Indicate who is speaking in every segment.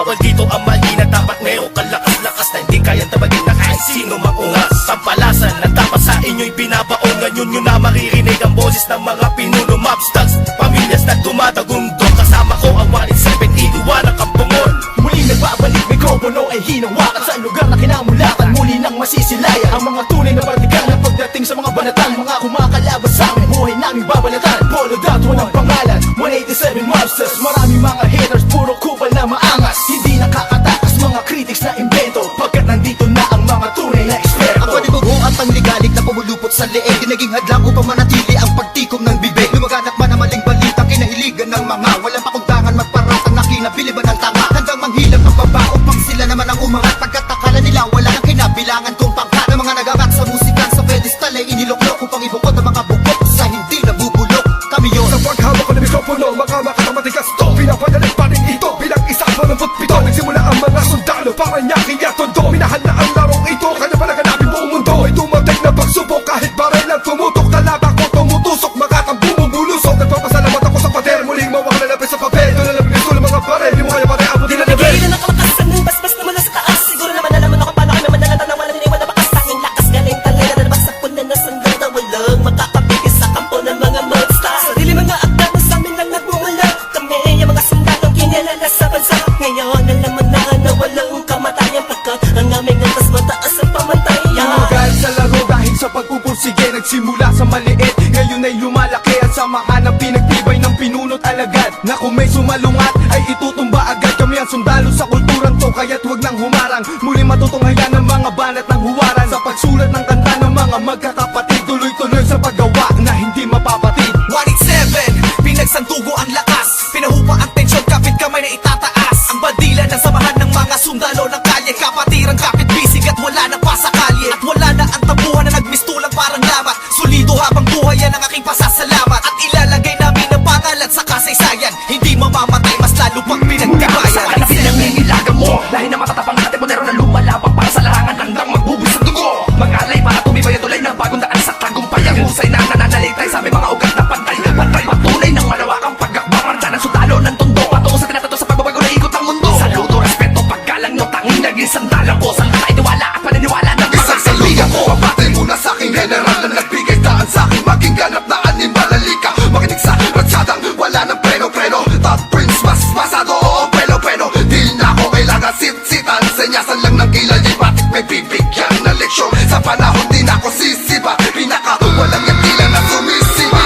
Speaker 1: bawal dito ang mali na dapat meron kalakas-lakas na hindi kayang tabagin na kahit sino maungas. Pampalasan na dapat sa inyo'y binabaon, ngayon nyo na maririnig ang boses ng mga pinuno, mobsters, pamilyas na tumatagundong. Kasama ko ang 187, iniwanan ang bungol.
Speaker 2: Muli nagbabalik, mikropono ay hinawakan sa lugar na kinamulatan, muli nang masisilayan ang mga tunay na partikan na pagdating sa mga banatan, mga kumakalaban sa amin, buhay namin babalatan. Polo dot, walang pangalan, 187 mobsters. Marami mga haters, puro kupal na maangas, hindi nakakatakas mga critics na invento, pagkat nandito na ang mga tunay na eksperto.
Speaker 3: Ang panibugo at ang ligalik na pumulupot sa leeg, naging hadlang upang manatili ang pagtikom ng bibig. Lumaganap man ang maling balita, kinahiligan ng mga walang pakundangan, magparatang na kinabiliban ng tanga, handang manghilang ang baba upang sila naman ang umangat. Pagkat akala nila wala nang kinabilangan kung pangkat ng mga nagangat sa musikan sa pedestal ay iniluklok upang ibukod ang mga bukod sa hindi nabubulok. Kami yun.
Speaker 2: Sa paghawak ko ng mikropono, mga matigas to, pinapagaling pa rin ito bilang isa pa ng pagpito. Nagsimula ang mga sundalo para niya kaya tondo, minahal na ang larong ito, kanya pa naganapin buong mundo. Ay dumating na pagsubok kahit baril ang tumutok, talaba ko tumutusok, makatang bumubulusok. Nagpapasalamat ako sa pader, muling mawak na lapis sa papel. Doon na lang bilis ko ng mga baril, di mo kaya pare abutin na level.
Speaker 4: Nagigilan ng kalakasan ng basbas na mula sa taas. Siguro naman alam mo na kung paano kami manalatan na walang iniwan na bakas. Tanging lakas galing talaga na nabagsak po na nasandal na walang makakapigil sa kampo ng mga monsters. Sarili mga akda na sa amin lang nagmumula. Kami yung mga sundalong kinilala sa bansa. Ngayon alam mo na walang kamatayan, pagkat ang aming antas mataas ang pamantayan.
Speaker 2: Mahal sa laro dahil sa pagpupursige, nagsimula sa maliit, ngayon ay lumalaki. Ang samahan ng pinagtibay ng pinunot alagad, na kung may sumalungat ay itutumba agad. Kami ang sundalo sa kulturang to, kaya't huwag nang humarang. Muli matutunghayan ng mga banat ng huwaran, sa pagsulat ng kanta ng mga magkakapatid, tuloy-tuloy sa paggawa na hindi mapapatid.
Speaker 5: 187, pinagsandugo ang lakas, pinahupa ang tensyon, kapit kamay na itataas. Ang bandila ng samahan ng mga sundalo ng kalye, kapatirang kapit bisig at wala na pa sa kalye. At wala na ang tabuhan na nagmistulang parang lamat. Solido habang buhay yan ang aking pasasalamat. At ilalagay namin ang pangalan sa kasaysayan, hindi mamamatay, mas lalo pang pinagtibayan.
Speaker 1: Sa kanapin ang nangilagan mo, lahi na matatapang natin modero na lumalabang para sa larangan, handang magbubuis ng dugo. Mag-alay para tumibay ang tulay ng bagong daan sa tagumpay. Ang husay na nananalitay sa aming mga ugat na pantay. Pantay patunay ng malawakang pagkakbangan ng sundalo ng tondo, patungo sa tinatato sa pagbabago na ikot ang mundo. Saludo, respeto, paggalang nyo, tanging naging sandalang ko. Saan tayo tiwala at paniniwala ng
Speaker 6: Isang saludo ko, papatay muna sa aking general na nagbigay daan sa aking maging ganap na animalalika. Makinig sa ratsadang wala ng preno-preno, Top Prince, mas masado, oo, preno-preno. Di na ako kailangan sit-sitan, senyasan lang ng kilay, di batik may bibigyan na leksyon. Sa panahon di na ako sisiba, pinaka walang yung tila na sumisiba.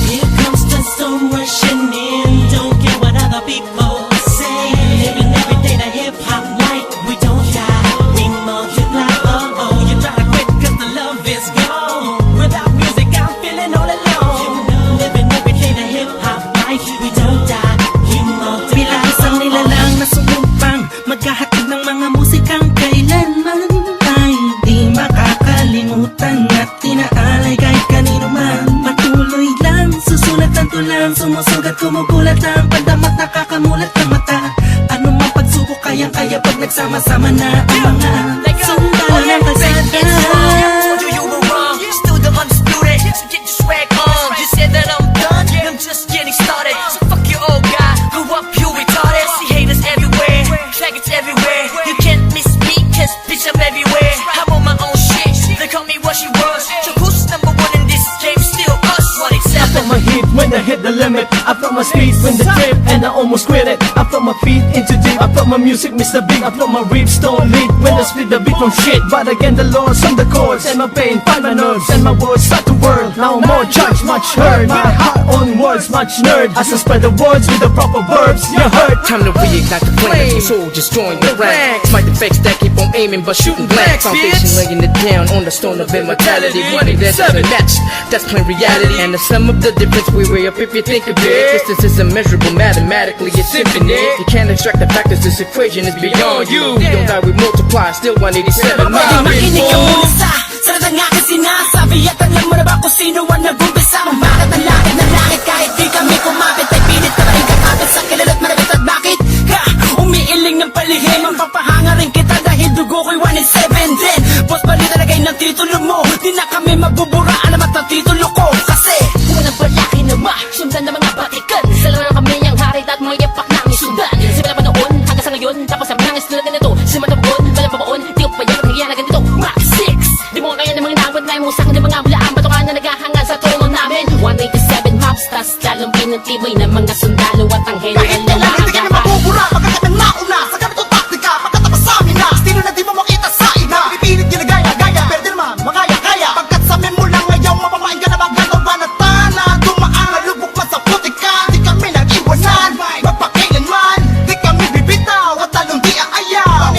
Speaker 4: Here comes the storm rushing in. Don't care what other people say. Living every day the hip hop like we don't die. We multiply. Oh oh, you try to quit 'cause the love is gone. Without music, I'm feeling all alone. Living every day the hip hop like we don't die. We multiply. Bilang isang nilalang na sumumpang maghahatid ng mga musikang kailanman ay di makakalimutan at tinaalay kahit kanino man. Patuloy lang, susulat ng tulang, sumusugat, kumugulat ang pandamat, nakakamulat ng mata. Ano man pagsubok, kayang-kaya pag nagsama-sama na ang mga sundalo ng kalsada.
Speaker 5: Told you you were wrong, still the undisputed. So get your swag on. You said that I'm done, I'm just getting started. So fuck your old guy, grew up you retarded. See haters everywhere, faggots everywhere. You can't miss me, cause bitch I'm everywhere. I'm on my own shit, they call me what she was. So who's number one in this game? Still us,
Speaker 2: I felt
Speaker 5: 187.
Speaker 2: my heat when I hit the limit, I felt my speed when the trip and I almost quit it. I felt my feet into deep, I felt my music miss the beat, I felt my ribs don't lead when I split the beat from shit. But again the Lord's on the chords and my pain find my nerves and my words start to whirl. Now more judge, much heard, my heart on words, much nerd. As I spread the words with the proper verbs, you heard.
Speaker 7: Time to reignite the flame, soldiers join the ranks. Smite the fakes that keep on aiming but shooting blanks. Foundation laying it down on the stone of immortality. We think that's unmatched, that's plain reality. And the sum of the difference we weigh up if you think of it. Distance is immeasurable, mathematically it's infinite. You can't extract the factors, this equation is beyond you. We don't die, we multiply, still 187.
Speaker 4: Makinig ka muna sa sarada ng aking sinasabi. At alam mo na ba kung sino ang nag-umpisa? Mamakat ang langit ng langit kahit di kami kumapit. Ay pilit ka pa rin kakapit sa kilala't marabit. At bakit ka umiiling ng palihim? Ang papahanga rin kita dahil dugo ko'y 187 din. Boss balita lagay ng titulo mo, di na kami mabubura, alamat ng titulo ko. Kasi
Speaker 8: unang palaki na sundan ng mga batikan. Sila na kami ang hari at mga yapak namin sundan. Simula pa noon hanggang sa ngayon tulad na nito. Sila matabaon, walang babaon, di ko papayagan ng hiyala ganito. Max 6, di mo kaya ng mga inawat na mo sa akin ng mga hulaan. Batukan na naghahanga sa trono namin. 187 maps, tas lalong pinatibay ng mga sundalo at ang general
Speaker 3: Kahit
Speaker 8: na
Speaker 3: kailan hindi ka na
Speaker 8: maagapan.
Speaker 3: mabubura Pagkakat ng nauna Sa ganitong taktika Pagkatapos sa amin na Estilo na di mo makita sa ina Pipilit ginagaya-gaya Pero di naman makaya-kaya Pagkat sa amin mo lang ngayon Mapamain ka na magano'n ba na tana Dumaan Nalubog pa sa putika Di kami nag-iwanan Magpakailanman Di kami bibitaw At lalong di aayaw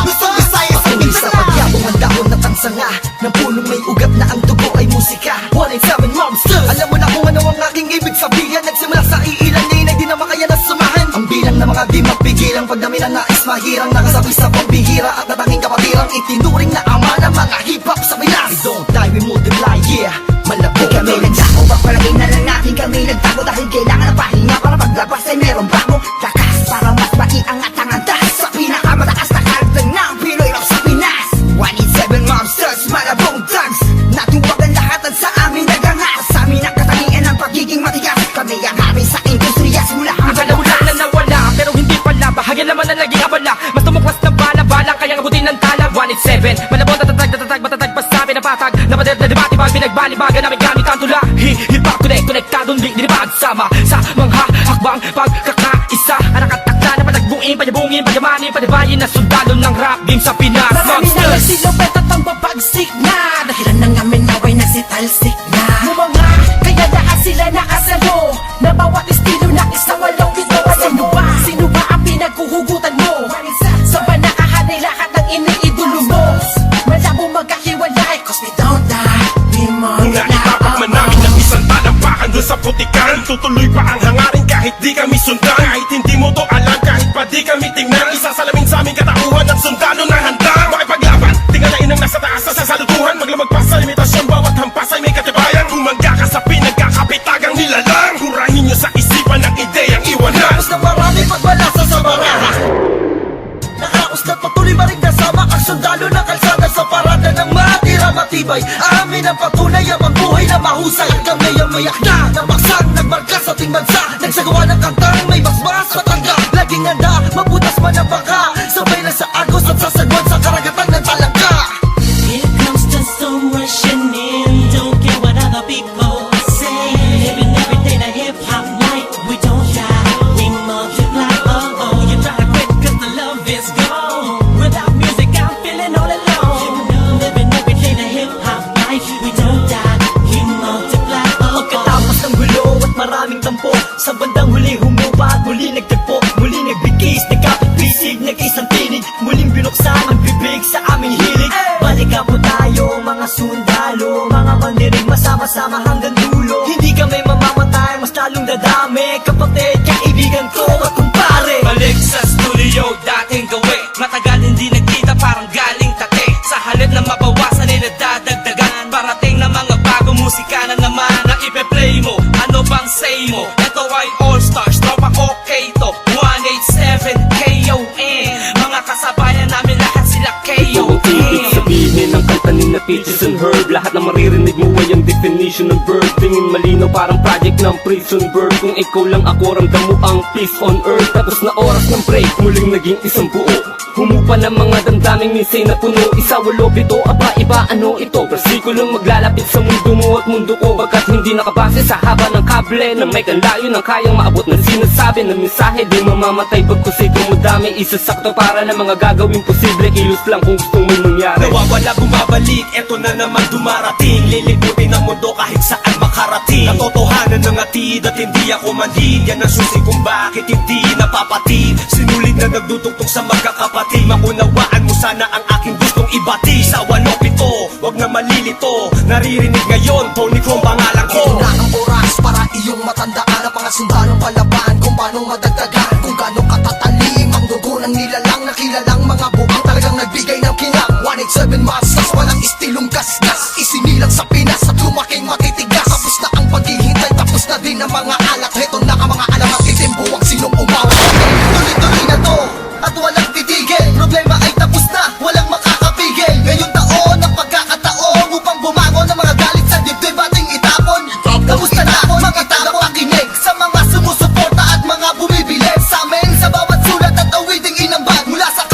Speaker 3: Luzon, Visayas at
Speaker 2: Patuloy sa
Speaker 3: Mindanao
Speaker 2: pagyabong ang dahon na tangsanga Ng punong may ugat na ang dugo ay musika 187 Monsters Alam mo na kung ano ang aking ibig sabihin Nagsimula sa iilan din ay di na makaya na sumahan Ang bilang ng mga di mapigilang Pagdami na nais mahirang Nakasabi sa pambihira At natanging kapatirang Itinuring na ama ng mga hip-hop sa Pinas We don't die, we multiply, yeah Malabo
Speaker 3: Kami nagdako Pagpalagay na lang natin kami nagtago Dahil kailangan ng pahinga Para paglabas ay merong bagong lakas Para mas maiangat ang antas Sa pinakamataas na karagdag ng Pinoy rap sa Pinas 187 Monsters, malabong thugs Natuwag ang lahat at sa amin nagangas Sa amin ang katangian ng pagiging matigas Kami ang hari sa industriya Simula ang
Speaker 7: Akala mo lang na nawala, pero hindi pala. Bahagyan naman na naging abala. Mas tumuklas na bala-balang, kaya abutin ng tala. 187, malabon, tatatag, matatag, pasabi na patag. Napader na debate-bag, pinagbalibagan namin gamit ang tula. Hip-hop, konektadong di pagsama sa mga hakbang pagkakaisa. Ang nakatakda na panagbuin, panyabungin, panyamanin, panibayin na sundalo ng rap game sa Pinas.
Speaker 5: Marami na
Speaker 7: Monsters!
Speaker 5: nagsilupet at ang babagsik na Dahilan ng amin naway nagsitalsik na Mga kaya lahat sila nakasalo Na bawat estilo na isang walang pito Sino ba ang pinaghuhugutan mo? Sa ba nakahanay lahat ng iniidolo mo? Malabo magkahiwalay Cause we don't die We
Speaker 9: Kung naitapak man namin ng isang talampakan doon sa putikan Tutuloy pa ang hangarin kahit di kami sundan Kahit hindi mo to alam, kahit pa di kami tingnan Isasalamin sa aming katauhan ng sundalo na handa Makipaglaban, tingalain ang nasa taas sa sasalutuhan Maglamag pa sa limitasyon, bawat hampas ay may katibayan Humangga ka sa pinagkakapitagang nilalang Hurahin nyo sa isipan ng ideyang iwanan
Speaker 2: Tapos na marami pagbalasa sa mga Nakaus na patuloy maring kasama Ang sundalo na kalsada sa parada ng matira matibay Amin ang patunay ang buhay na mahusay Kami ang mayak na nabaksang nagmarka sa ating bansa Nagsagawa ng kantang may basbas matangga Laging handa, mabutas man ang baka Sabay na sa agos at sasagwan sa karagatan ng talangka
Speaker 4: Here comes the storm rushing in. Don't care what other people say. Living every day the hip hop life. We don't die, we multiply. Oh oh, you try to quit 'cause the love is gone. Without music, I'm feeling all alone. Living every day the hip hop life. We don't die, we multiply. Oh oh.
Speaker 2: Pagkatapos ng gulo at maraming tampo Sa bandang huli humupa at muli nagtagpo Muli nagbigis, nagkapit-bisig, nag-isang tinig Muling binuksan ang bibig sa aming hilig Balikan po tayo mga sundalo Mga mandinig masama-sama hanggang dulo Hindi kami mamamatay, mas lalong dadami Kapatid, kaibigan ko at kumpare
Speaker 5: Balik sa studio, dating gawi Matagal hindi nagkita, parang galing tate Sa halip na mabawasan ay nadadagdagan Parating na mga bagong musika na naman Na ipe-play mo, ano bang say mo? Ito ay All Stars, tropa okay to 187 KON Mga kasabayan namin lahat sila
Speaker 10: Ito ang ibig
Speaker 5: KON
Speaker 10: sabihin ng kanta ni na Peaches and Herb Lahat na maririnig mo ay ang definition ng bird Tingin malinaw parang project ng prison bird Kung ikaw lang ako, ramdam mo ang peace on earth Tapos na oras ng break, muling naging isang buo Humupa ng mga damdaming minsay na puno Isa, walo, pito, aba, iba, ano ito? Versikulong maglalapit sa mundo mo at mundo ko Bagkat hindi nakabase sa haba ng kable Na may kanlayo ng kayang maabot ng sinasabi Na mensahe di mamamatay pagkusay kung madami Isasakto para ng mga gagawin posible Kilos lang kung gusto mo mangyari
Speaker 9: Nawawala, bumabalik, eto na naman dumarating Lilibutin ang mundo kahit saan makarating Natotohanan ng atid at hindi ako manhid Yan ang susi kung bakit hindi napapatid Sinulid na nagdudugtong sa magkakapatid Maunawaan mo sana ang aking gustong ibati Sa 107, wag na malilito Naririnig ngayon, Tony Chrome pangalan ko
Speaker 3: Ito na ang oras para iyong matandaan Ang mga sundalong palaban kung paano madagdagan Kung gaano katatalim ang dugo ng nilalang Nakilalang mga buang talagang nagbigay ng kinang 187 Monsters, walang istilong gasgas Isinilang sa Pinas at lumaking matitigas Tapos na ang paghihintay, tapos na din ang mga alat Heto na ang mga alamat, itimbuwang sinong umawat Tuloy-tuloy na to, at walang titigil Problema ay tapos na, walang makakapigil Ngayong taon ang pagkakataon Upang bumangon ng mga galit sa dibdib ating itapon Kamusta na mga tagapakinig Sa mga sumusuporta at mga bumibili Sa amin sa bawat sulat at awiding inambag Mula sa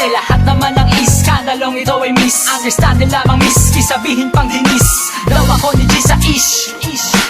Speaker 11: Kasi lahat naman ng iskandalong ito ay miss. Understanding lamang miss, isabihin pang dinis. Daw ako ni G sa ish.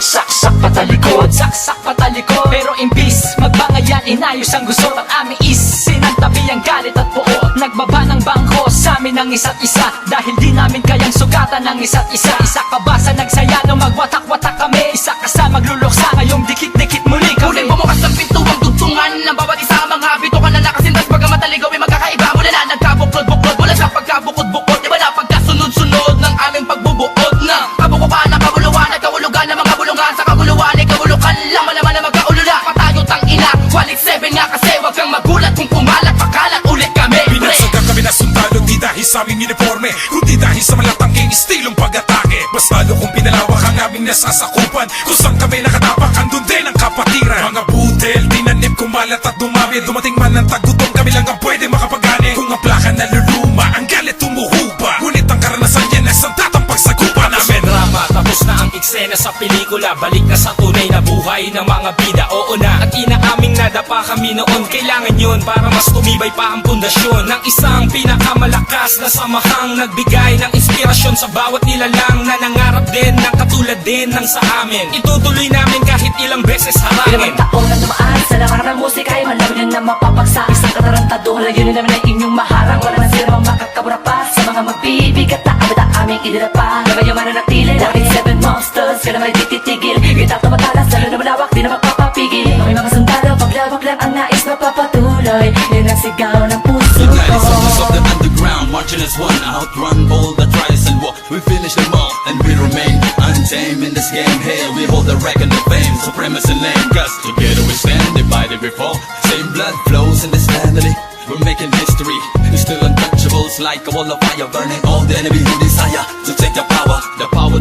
Speaker 11: Saksak patalikod, saksak patalikod. Pero imbis magbangayan, inayos ang gusto at aming is. Sinantabi ang galit at puot, nagbaba ng bangko sa amin ng isa't isa. Dahil di namin kayang sugatan ng isa't isa. Isa ka ba sa nagsaya nung magwatak-watak kami? Isa ka sa magluluksa ngayong dikit-dikit muli kami.
Speaker 1: Muling bumukas ng pintuang dugtungan ng bawat isa. Mga bitukan na nakasintas pagka mataligaw ay magkakaiba. Mula na nagkabuklod-buklod, mula sa pagkabukod-bukod, iba na pagkasunod-sunod ng aming pagbubuod na kabukupan ng kabuluhan at kahulugan ng mga bulungan. Sa kaguluhan ay kahulukan lang, malaman na magkaulula. Patayo tang ina, walit 7 nga kasi wag kang magulat kung pumalat, pakalat ulit kami.
Speaker 9: Pinagsagang kami na sundalo, di dahil sa aming uniforme, kundi dahil sa malatangking estilong pag-atake. Mas lalo kung pinalawak ang aming nasasakupan, kung saan kami nakatapak, andun din ang kapatiran. Mga budel, tinanim, kumalat at dumami. Dumating man ang tagutom, kami lang ang pwede makapagani. Kung ang plaka naluluma, ang galit tumuhuba. Ngunit ang karanasan yan ay sandatang pagsagupa namin.
Speaker 10: Drama, tapos na ang eksena sa pelikula. Balik na sa tunay na buhay ng mga bida. Oo na, at inaaming nadapa kami noon. Kailangan yun para mas tumibay pa ang pundasyon ng isang pinakamalakas na samahang nagbigay ng inspirasyon sa bawat nilalang na nangarap din ng katulad din ng sa amin. Itutuloy namin kahit ilang beses harangin.
Speaker 11: Ilang taon na dumaan sa larangan ng musika ay malaman na mapapagsa. Isang katarantado, layunin namin ay inyong maharang. Wala na sila makakabura pa sa mga magbibigat na abata aming idinapa. Gabay yung mananatili, dahil 7 monsters, ka naman tititigil. Kita tumatalas, lalo na malawak, di na magpapapigil. May mga sundalo, paglawak lang ang nais mapapatuloy. Yan ang sigaw ng puso ko.
Speaker 2: Sons of the underground, marching as one, outrun all the trials and war. We finish them all, and we remain untamed in this game. Here we hold the record of fame, supremacy name. Cause together we stand, divided we fall. Same blood flows in this family. We're making history, we're still untouchables. Like a wall of fire, burning all the enemy who desire to take the power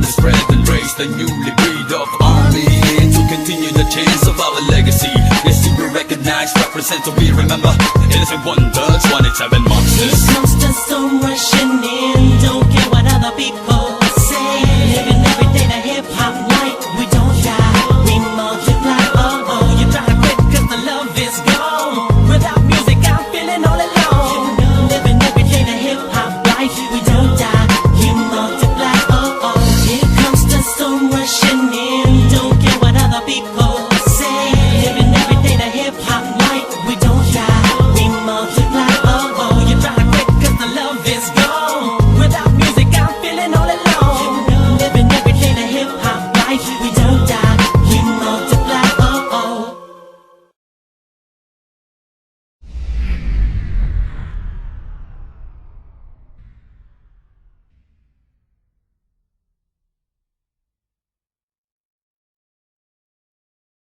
Speaker 2: to spread and raise the newly breed of army. Here to continue the chains of our legacy. Yes, to be recognized, represent to be remembered. Innocent wonders, 187 monsters.
Speaker 4: Here comes the storm rushing in. Don't